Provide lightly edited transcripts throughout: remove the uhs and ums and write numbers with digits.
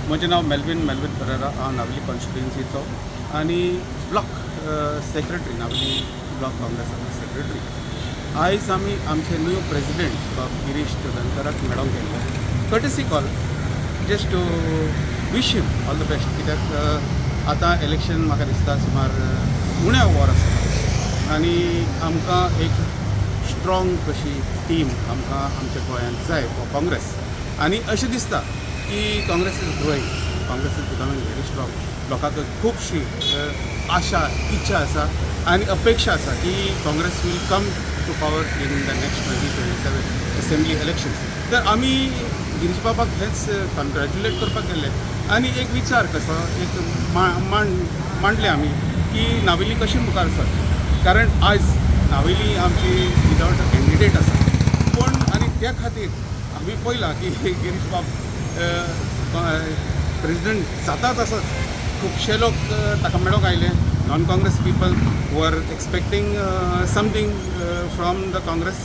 म्हजें नांव मेल्विन परेरा, हांव नावेली कॉन्स्टिट्युएन्सीचो आनी ब्लॉक सेक्रेटरी, नावेली ब्लॉक काँग्रेसाचो सेक्रेटरी. आयज आमी आमचे न्यू प्रेसिडेंट गिरीश चोडणकराक मेळोंक गेल्ले. Courtesy call just to wish him all the best, कित्याक आतां इलेक्शन म्हाका दिसता सुमार उण्या वर आसा आनी आमकां एक स्ट्रॉंग कशी टीम आमकां आमच्या गोंयांत जाय फॉर काँग्रेस. आनी अशें दिसता की Congress is growing, Congress is becoming very strong. लोकांक खुबशी आशा इच्छा आसा आनी अपेक्षा आसा की Congress will come to power in the next 2027 assembly election. तर आमी गिरीश बाबाक हेच कॉन्ग्रॅच्युलेट करपाक गेल्ले आनी एक विचार कसो एक मांडले आमी की नावेली कशी मुखार सर, कारण आयज नावेली आमची विदावट अ कॅन्डिडेट आसा. पूण आनी त्या खातीर आमी पळयलां की गिरीश बाब प्रेसिडेंट जातात आसत खुबशे लोक ताका मेळोंक आयले, non Congress people who are expecting something from the Congress.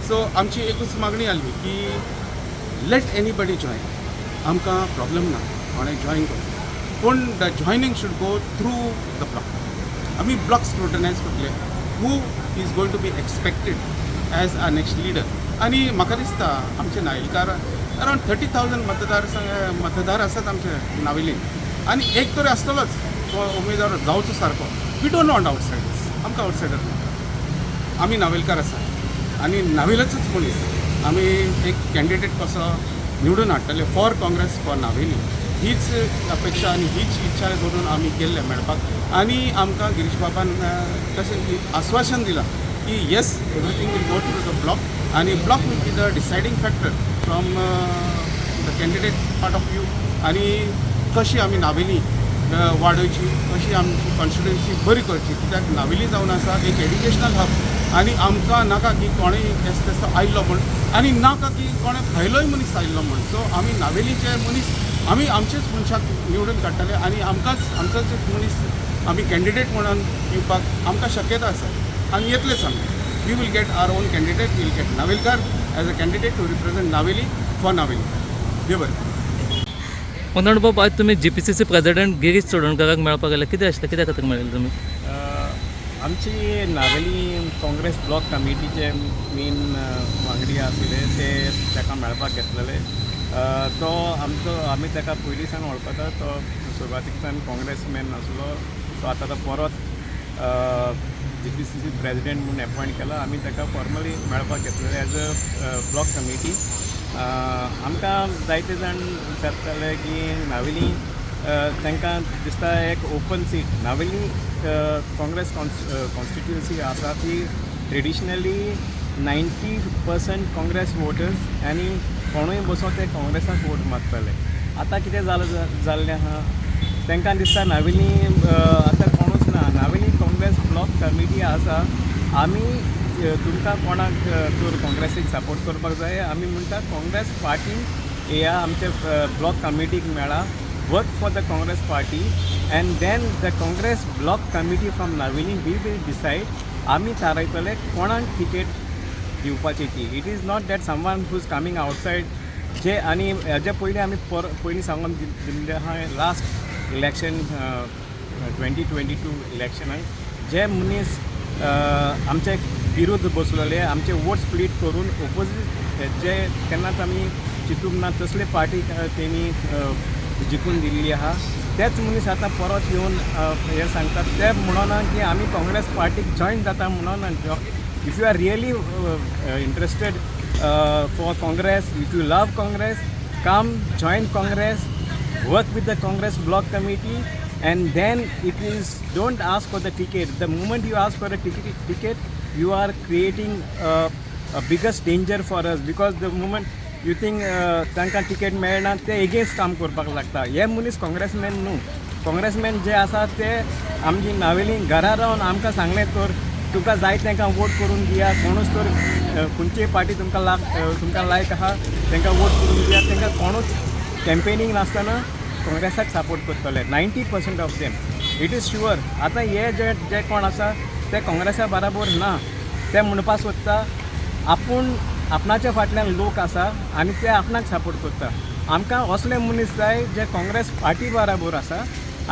So आमची एकूच मागणी आसली की लेट एनीबडी जॉयन, आमकां प्रॉब्लेम ना कोणें जॉयन करता, पूण the joining should go through the block. आमी ब्लॉक स्क्रुटनायज करतले who is going to be expected as a next leader. आनी म्हाका दिसता आमचे नायलकार अरावंड 30,000 मतदार आसात आमचे नावेलीन, आनी एक तरी आसतलोच तो उमेदवार जावचो सारको. वी डोंट वॉन्ट आवटसायडर्स, आमकां आवटसायडर नाका. आमी नावेलकार आसा आनी नावेलचोच मनीस आमी एक कॅन्डिडेट कसो निवडून हाडटले फॉर काँग्रेस फॉर नावेली. हीच अपेक्षा आनी हीच इच्छा करून आमी गेल्ले मेळपाक. आनी आमकां गिरीश बाबान तशें आश्वासन दिलां की yes everything will go to the block आनी block will be the deciding factor from the candidate part of view. आनी कशी आमी नावेली वाडोवची, कशी आमची कॉन्स्टिट्युएन्सी बरी करची, कित्याक नावेली जावन आसा एक एड्युकेशनल हब आनी आमकां नाका की कोणें तेसो आयिल्लो म्हण आनी नाका की कोणें भायलोय मनीस आयिल्लो म्हण. सो आमी नावेलीचे मनीस आमी आमचेच मनशाक निवडून काडटले आनी आमचोच एक मनीस आमी कॅन्डिडेट म्हणून येवपाक आमकां शक्यता आसा आनी येतलेच आमी. We will get our own candidate, will get Navelkar as a candidate to represent Navelim for Navelim. देव बरें. मनोहर बाब, आज तुम्ही GPCC प्रेसिडेंट गिरीश चोडणकराक मेळपाक गेले, कितें आसलें, कित्या खातीर मेळिल्ले तुमी? आमची नावेली काँग्रेस ब्लॉक कमिटीचे मेन वांगडी आसले ते ताका मेळपाक घेतलेले. तो आमी ताका पयलीं सावन वळखता. तो सुरवातीकसान काँग्रेसमॅन आसलो. तो आतां तो परत GPCC प्रेसिडेंट म्हणून अपॉयंट केला. आमी ताका फॉर्मली मेळपाक घेतलेले एज अ ब्लॉक कमिटी. आमकां जायते जाण विचारताले की नावेली तांकां दिसता एक open seat. Navelim Congress constituency आसा ती ट्रेडिशनली 90% काँग्रेस वोटर्स आनी कोणूय बसोन ते काँग्रेसाक वोट मारताले. आतां कितें जाल्लें आहा, तांकां दिसता नावेली आतां कोणूच ना. नावेली काँग्रेस ब्लॉक कमिटी आसा. आमी तुमकां कोणाक तर काँग्रेसीक सपोर्ट करपाक जाय, आमी म्हणटा काँग्रेस पार्टी ह्या आमच्या ब्लॉक कमिटीक मेळा, work for the Congress party and then the Congress block committee from Navelim we will decide. आमी थारायतले कोणाक टिकेट दिवपाची ती. It is not that someone who is coming outside जे. आनी हेजे पयलीं आमी पयलीं सांगून दिल्लें आहा लास्ट इलेक्शन 2022 इलेक्शनाक जे मनीस आमचे विरुद्ध बसलेले, आमचे वोट स्प्लीट करून ओपोजीट जे केन्नाच आमी चिंतूंक ना तसले पार्टी तेणी जिखून दिल्ली आहा. तेच मनीस आतां परत येवन हे सांगतात ते म्हणून की आमी काँग्रेस पार्टीक जॉयन जाता म्हणून. If you are really interested for Congress, if you love Congress, come join Congress, work with the Congress block committee, and then it is don't ask for the ticket. The moment you ask for a ticket you are creating a biggest danger for us, because the moment you think तांकां ticket मेळना ते against काम करपाक लागता. हे मनीस काँग्रेसमॅन न्हू. काँग्रेसमॅन जे आसा ते आमची नावेली घरा रावन आमकां सांगलें तर तुका जाय तांकां वोट करून दिया, कोणूच तर खंयचीय पार्टी तुमकां लायक आहा तांकां वोट करून दिया. तांकां कोणूच कॅम्पेनींग नासतना काँग्रेसाक सपोर्ट करतले 90% of them. It is sure. आतां हे जे कोण आसा ते काँग्रेसा बराबर ना. ते म्हणपाक सोदता आपणाच्या फाटल्यान लोक आसा आनी ते आपणाक सपोर्ट करता. आमकां असले मनीस जाय जे काँग्रेस पार्टी बराबर आसा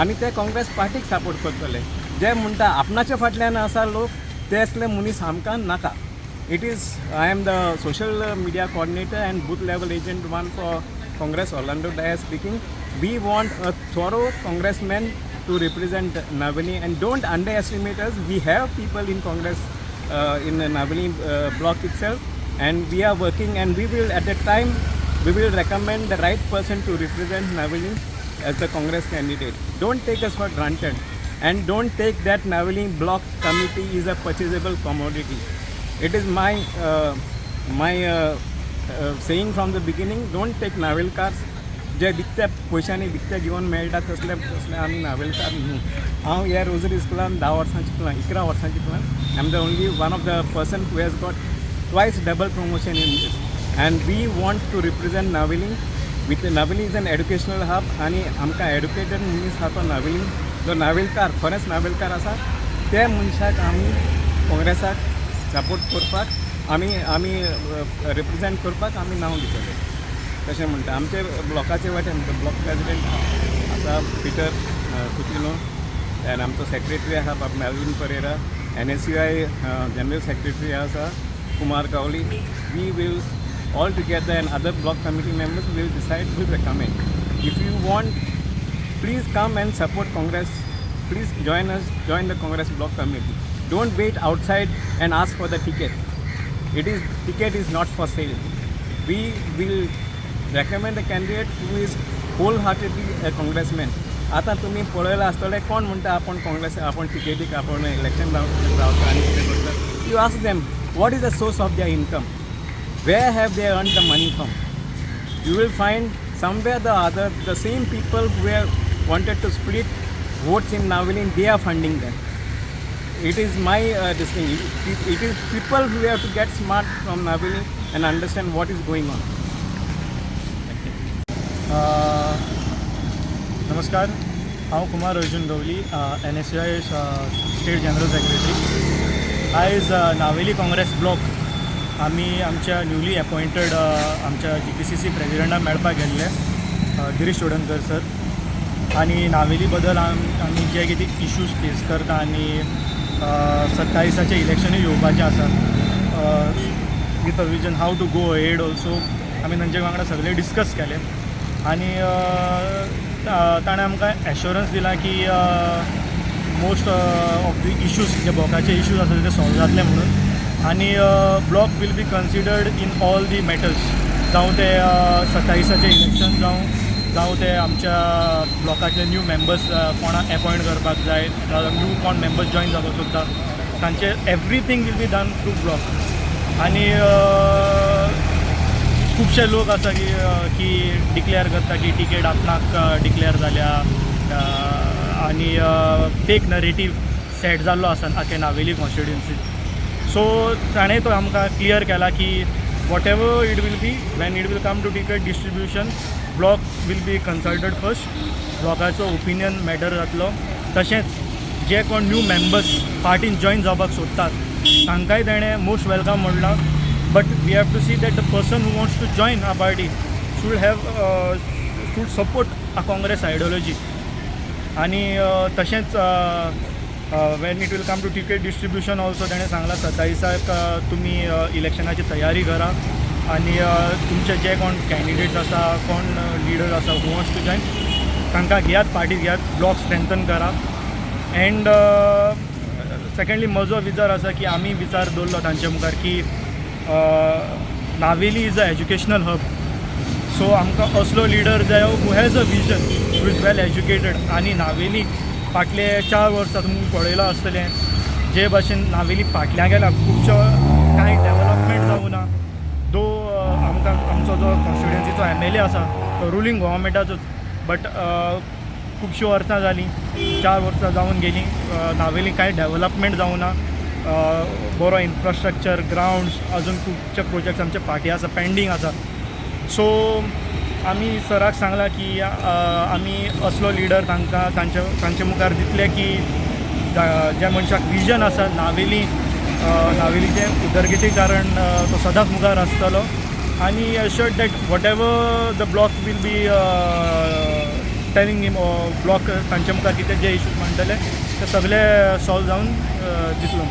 आनी ते काँग्रेस पार्टीक सपोर्ट करतले. जे म्हणटा आपणाच्या फाटल्यान आसा लोक ते असले मनीस आमकां नाका. It is, I am the social media coordinator and booth level agent one for Congress, Orlando Dias speaking. We want a thorough congressman to represent Navani, and don't underestimate us. We have people in Congress in the Navani block itself, and we are working, and we will at that time we will recommend the right person to represent Navani as the Congress candidate. Don't take us for granted, and don't take that Navani block committee is a purchasable commodity. It is my saying from the beginning, don't take Navelkar जे विकत्या पयशांनी विकते घेवन मेळटा तसले आमी नावेलकार न्हू. हांव ह्या रोजरी स्कुलान 10 वर्सां चिंतलां, 11 वर्सां चिंतलां. I am the only one of the person who has got twice double promotion in these, and we want to represent Navelim. With Navelim is an educational hub, आनी आमकां एड्युकेटेड मनीस आसा तो नावेली, जो नावेलकार खरेंच नावेलकार आसा त्या मनशाक आमी काँग्रेसाक सपोर्ट करपाक, आमी रिप्रेझेंट करपाक आमी नांव दितले. तशें म्हणटा आमचे ब्लॉकाचे वाटेन ब्लॉक प्रेसिडेंट आसा पिटर कुचिनो, एन आमचो सेक्रेटरी आसा Melvin Pereira, NSUI general secretary आसा Kumar Kavali. We will all together and other block committee members will decide who recommend. If you want, please come and support Congress. Please join us, join the Congress block committee. Don't wait outside and ask for the ticket. Ticket is not for sale. We will recommend a candidate who is wholeheartedly a congressman. आता तुम्ही पळयला आसतले कोण म्हणटा आपण काँग्रेस आपण टिकेटीक आपण election रावता आनी कितें करता. You ask them what is the source of their income, where have they earned the money from. You will find somewhere the other the same people who have wanted to split votes in Navani, they are funding them. It is my this thing. It is people who have to get smart from Navani and understand what is going on. नमस्कार, हांव Kumar Arjun Gawli, NSUI state general secretary. आयज Navelim Congress block आमी आमच्या newly appointed आमच्या GPCC प्रेसिडेंटाक मेळपाक गेल्ले Girish Chodankar sir, आनी नावेली बद्दल आमी जे कितें इश्यूज फेस करता आनी 27 इलेक्शनूय येवपाचें आसा with a vision how to go ahead also. आमी तांचे वांगडा सगळे डिस्कस केले आनी ताणें आमकां एश्युरन्स दिला की मोस्ट ऑफ द इश्यूज जे ब्लॉकाचे इश्यूज आसा ते सॉल्व जातले म्हणून, आनी block will be considered in all the matters, जावं ते 27 इलेक्शन जावं ते आमच्या ब्लॉकाचे न्यू मेंबर्स कोणाक अपॉयंट करपाक जाय, न्यू कोण मेंबर्स जॉइन जावपाक सोदता तांचे everything will be done through block. आनी खुबशे लोक आसा की डिक्लेअर करता की टिकेट आपणाक डिक्लेअर जाल्या आनी फेक नरेटीव सेट जाल्लो आसा आख्या नावेली कॉन्स्टिट्युएन्सीत. सो ताणें तो आमकां क्लियर केला की whatever it will be when it will come to ticket distribution, block will be consulted first, ब्लॉकाचो ओपिनियन मॅटर जातलो. तशेंच जे कोण न्यू मेंबर्स पार्टीन जॉइन जावपाक सोदतात तांकांय ताणें मोस्ट वेलकम म्हणलां. But we have to see that the person who wants to join a party should support a Congress ideology. आणि तशेंच when it will come to ticket distribution also ताणें सांगलां 27 तुमी इलेक्शनाची तयारी करा आनी तुमचे जे कोण कॅन्डिडेट्स आसा कोण लिडर आसा हू वॉन्ट्स टू जॉइन तांकां घेयात, पार्टी घेयात, ब्लॉक स्ट्रेंथन करा. एंड सेकंडली म्हजो विचार आसा की आमी विचार दवरलो तांचे मुखार की Navelim is a educational hub. So आमकां असलो लिडर जाय who has a vision, who is well educated. आनी नावेली फाटले 4 वर्सां तुमी पळयलां आसतलें जे भाशेन नावेली फाटल्यान गेल्या, खुबशो कांय डेवलपमेंट जावं ना. दो आमकां आमचो जो कॉन्स्टिट्युएन्सीचो MLA आसा तो रुलींग गव्हर्मेंटाचोच, बट खुबशीं वर्सां जालीं, 4 वर्सां जावन गेलीं, नावेली कांय डेवलपमेंट जावं ना. बरो इन्फ्रास्ट्रक्चर, ग्राउंड्स, अजून खुबशे प्रोजेक्ट्स आमचे फाटीं आसा, पेंडींग आसा. सो आमी सराक सांगलां की आमी असलो लिडर तांचे मुखार दितले की ज्या मनशाक विजन आसा नावेलीचें उदरगती कारण तो सदांच मुखार आसतलो. आनी assured that whatever the block will be telling him block तांचे मुखार कितें जे इश्यूज मांडटले ते सगळे सॉल्व जावन दितलो.